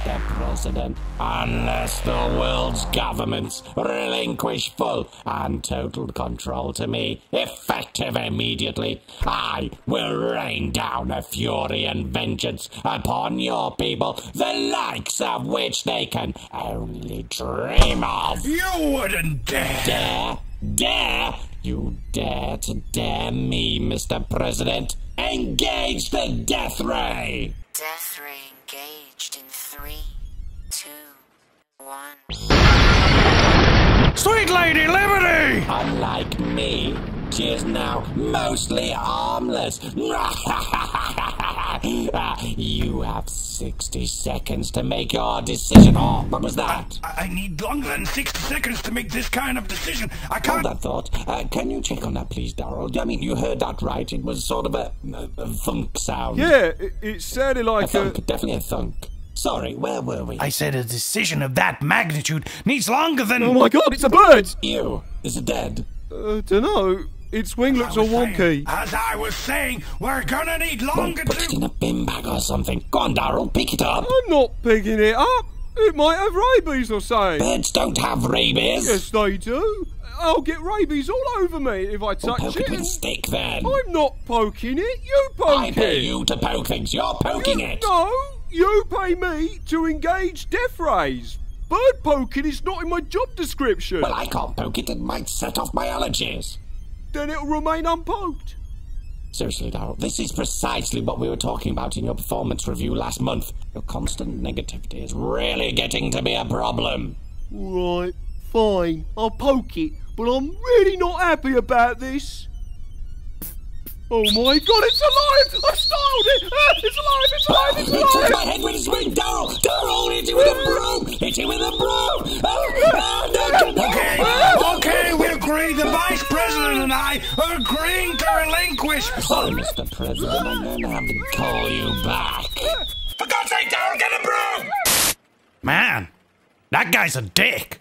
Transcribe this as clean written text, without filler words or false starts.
Mr. President, unless the world's governments relinquish full and total control to me, effective immediately, I will rain down a fury and vengeance upon your people, the likes of which they can only dream of. You wouldn't dare! Dare? You dare to dare me, Mr. President? Engage the death ray! Death ray engaged in 3, 2, 1. Sweet Lady Liberty! Unlike me, she is now mostly harmless. You have 60 seconds to make your decision. Oh, what was that? I need longer than 60 seconds to make this kind of decision. I can't... Hold that thought. Can you check on that, please, Darrell? I mean, you heard that right. It was sort of a thunk sound. Yeah, it sounded like a thunk. Definitely a thunk. Sorry, where were we? I said a decision of that magnitude needs longer than... Oh my god, it's a bird! You. Is it dead? Dunno. Its wing looks all wonky. As I was saying, we're gonna need longer Put it in a bin bag or something. Go on, Darrell, pick it up. I'm not picking it up. It might have rabies or something. Birds don't have rabies. Yes, they do. I'll get rabies all over me if I touch poke it with a stick, then. I'm not poking it. You poke it. I pay you to poke things. You're poking it. No, you pay me to engage death rays. Bird poking is not in my job description. Well, I can't poke it. It might set off my allergies. Then it'll remain unpoked. Seriously, Darrell, this is precisely what we were talking about in your performance review last month. Your constant negativity is really getting to be a problem. Right, fine, I'll poke it, but I'm really not happy about this. Oh my god, it's alive! I've styled it! It's alive, it's alive, it's alive! It took my head with his wing, Darrell! Darrell, hit it with a broom! Hit it with a broom! Okay, we agree. The Vice President and I are agreeing to relinquish... Sorry, Mr. President, I'm going to have to call you back. For God's sake, Darrell, get a broom! Man, that guy's a dick.